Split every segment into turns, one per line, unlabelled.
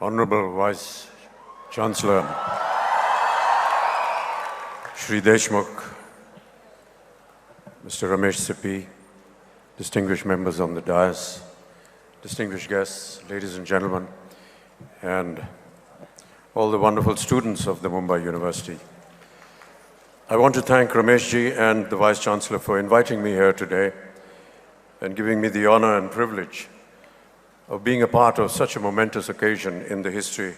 Honorable Vice Chancellor Shri Deshmukh, Mr. Ramesh Sippy, distinguished members on the dais, distinguished guests, ladies and gentlemen, and all the wonderful students of the Mumbai University. I want to thank Ramesh ji and the Vice Chancellor for inviting me here today and giving me the honor and privilege of being a part of such a momentous occasion in the history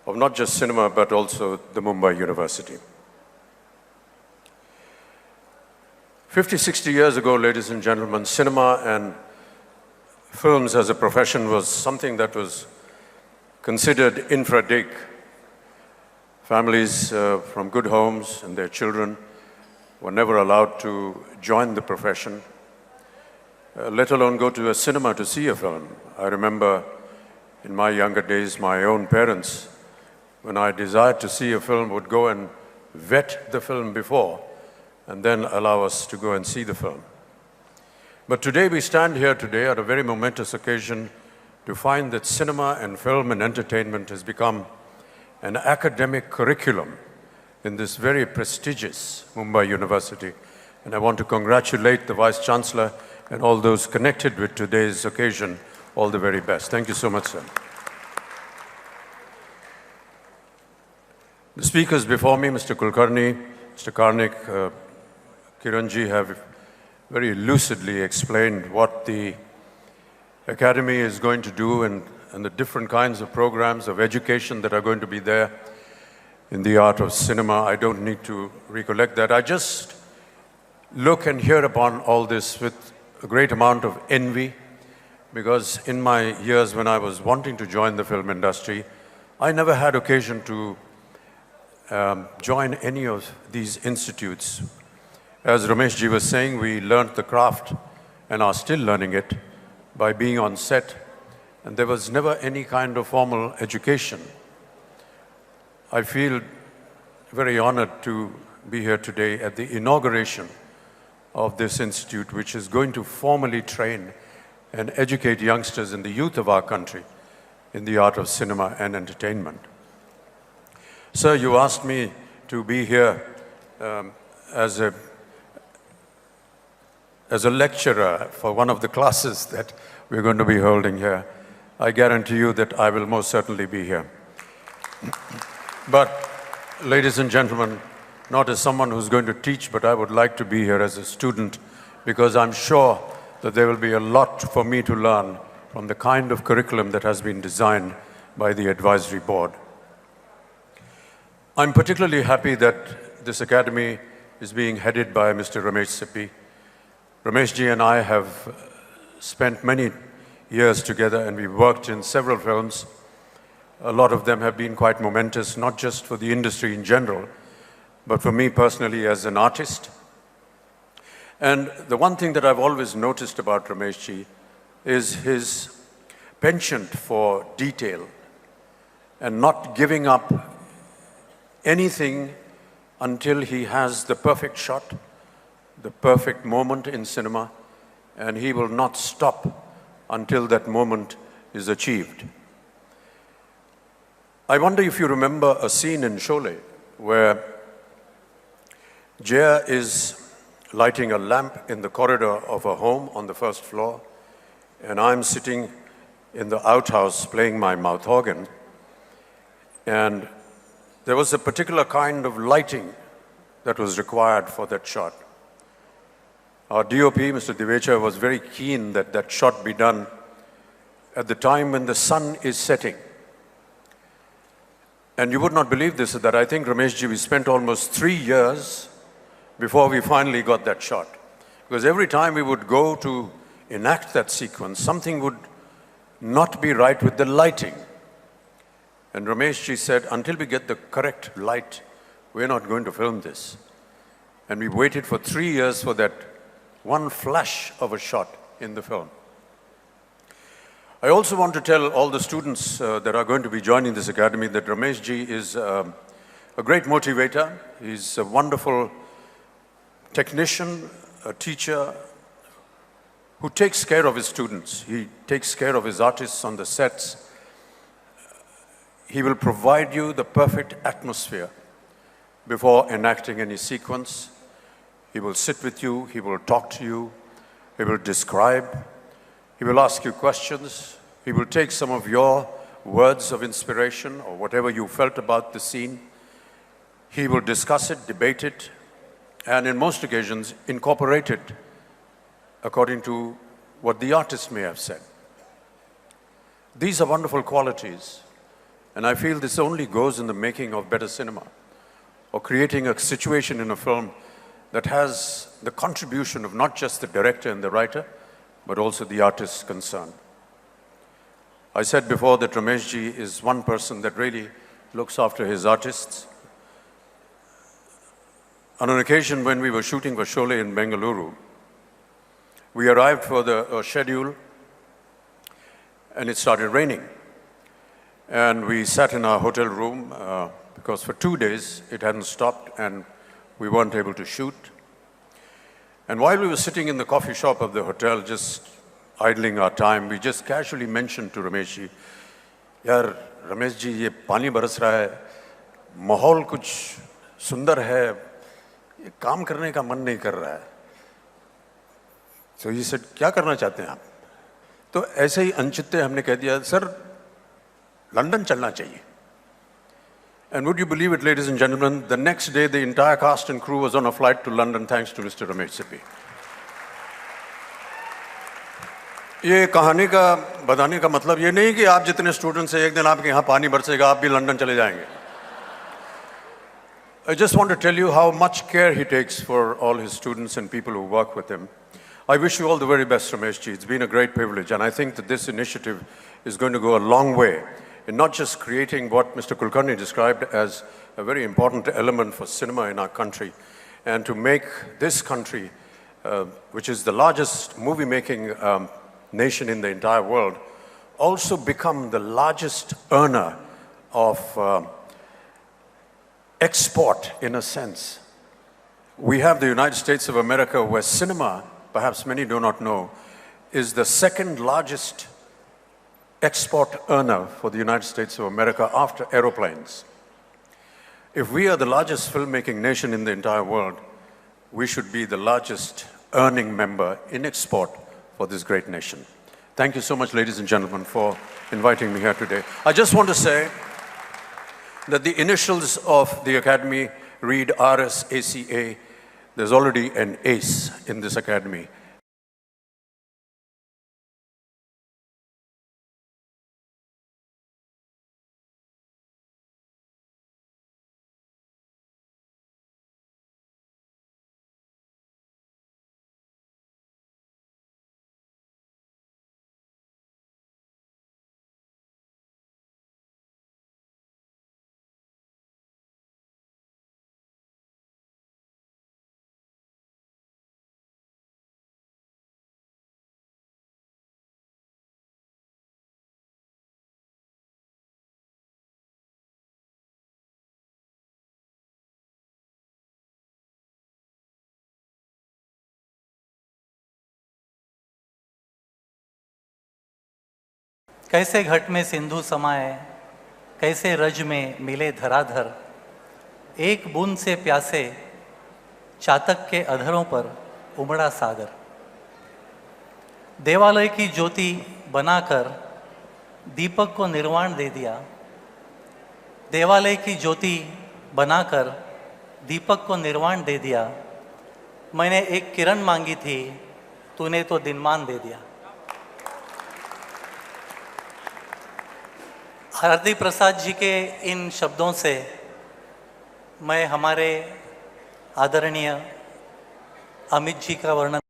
of not just cinema, but also the Mumbai University. 50, 60 years ago, ladies and gentlemen, cinema and films as a profession was something that was considered infra dig. Families from good homes and their children were never allowed to join the profession, let alone go to a cinema to see a film. I remember in my younger days, my own parents, when I desired to see a film, would go and vet the film before and then allow us to go and see the film. But today we stand here today at a very momentous occasion to find that cinema and film and entertainment has become an academic curriculum in this very prestigious Mumbai University. And I want to congratulate the Vice Chancellor and all those connected with today's occasion. All the very best. Thank you so much, sir. The speakers before me, Mr. Kulkarni, Mr. Karnik, Kiranji, have very lucidly explained what the Academy is going to do and the different kinds of programs of education that are going to be there in the art of cinema. I don't need to recollect that. I just look and hear upon all this with a great amount of envy, because in my years when I was wanting to join the film industry, I never had occasion to join any of these institutes. As Ramesh ji was saying, we learned the craft and are still learning it by being on set, and there was never any kind of formal education. I feel very honored to be here today at the inauguration of this institute, which is going to formally train and educate youngsters and the youth of our country in the art of cinema and entertainment. Sir, you asked me to be here as a lecturer for one of the classes that we're going to be holding here. I guarantee you that I will most certainly be here. But, ladies and gentlemen, not as someone who's going to teach, but I would like to be here as a student, because I'm sure that there will be a lot for me to learn from the kind of curriculum that has been designed by the advisory board. I'm particularly happy that this academy is being headed by Mr. Ramesh Sippy. Ramesh ji and I have spent many years together, and we've worked in several films. A lot of them have been quite momentous, not just for the industry in general, but for me personally as an artist. And the one thing that I've always noticed about Ramesh ji is his penchant for detail and not giving up anything until he has the perfect shot, the perfect moment in cinema, and he will not stop until that moment is achieved. I wonder if you remember a scene in Sholay where Jaya is lighting a lamp in the corridor of a home on the first floor, and I'm sitting in the outhouse playing my mouth organ, and there was a particular kind of lighting that was required for that shot. Our DOP, Mr. Divecha, was very keen that that shot be done at the time when the sun is setting. And you would not believe this, that I think, Ramesh ji, we spent almost 3 years before we finally got that shot. Because every time we would go to enact that sequence, something would not be right with the lighting. And Ramesh ji said, until we get the correct light, we're not going to film this. And we waited for 3 years for that one flash of a shot in the film. I also want to tell all the students that are going to be joining this academy that Ramesh ji is a great motivator. He's a wonderful technician, a teacher who takes care of his students. He takes care of his artists on the sets. He will provide you the perfect atmosphere before enacting any sequence. He will sit with you, he will talk to you, he will describe, he will ask you questions, he will take some of your words of inspiration or whatever you felt about the scene. He will discuss it, debate it, and in most occasions incorporate it according to what the artist may have said. These are wonderful qualities, and I feel this only goes in the making of better cinema, or creating a situation in a film that has the contribution of not just the director and the writer, but also the artist concerned. I said before that Ramesh ji is one person that really looks after his artists. On an occasion when we were shooting for Sholay in Bengaluru, we arrived for the schedule and it started raining. And we sat in our hotel room because for 2 days it hadn't stopped and we weren't able to shoot. And while we were sitting in the coffee shop of the hotel, just idling our time, we just casually mentioned to Ramesh ji, "Yaar, Ramesh ji, ye pani baras raha hai, mahol kuch sundar hai, ye kaam karne ka man nahi kar raha hai." So he said, "क्या करना चाहते हैं आप?" तो ऐसे ही अनचित्ते हमने कह दिया, "सर, लंदन चलना चाहिए." And would you believe it, ladies and gentlemen, the next day the entire cast and crew was on a flight to London thanks to Mr. Ramesh Sippy. ये कहानी का बताने का मतलब ये नहीं कि आप जितने स्टूडेंट्स हैं एक दिन आपके यहाँ पानी बरसेगा आप भी लंदन चले जाएंगे. I just want to tell you how much care he takes for all his students and people who work with him. I wish you all the very best, Ramesh ji. It's been a great privilege, and I think that this initiative is going to go a long way in not just creating what Mr. Kulkarni described as a very important element for cinema in our country, and to make this country, which is the largest movie-making nation in the entire world, also become the largest earner of export, in a sense. We have the United States of America, where cinema, perhaps many do not know, is the second largest export earner for the United States of America after aeroplanes. If we are the largest filmmaking nation in the entire world, we should be the largest earning member in export for this great nation. Thank you so much, ladies and gentlemen, for inviting me here today. I just want to say that the initials of the Academy read RSACA. There's already an ace in this Academy.
कैसे घट में सिंधु समाए, कैसे रज में मिले धराधर, एक बूंद से प्यासे चातक के अधरों पर उमड़ा सागर. देवालय की ज्योति बनाकर दीपक को निर्वाण दे दिया. देवालय की ज्योति बनाकर दीपक को निर्वाण दे दिया. मैंने एक किरण मांगी थी, तूने तो दिनमान दे दिया. आरती प्रसाद जी के इन शब्दों से मैं हमारे आदरणीय अमित जी का वर्णन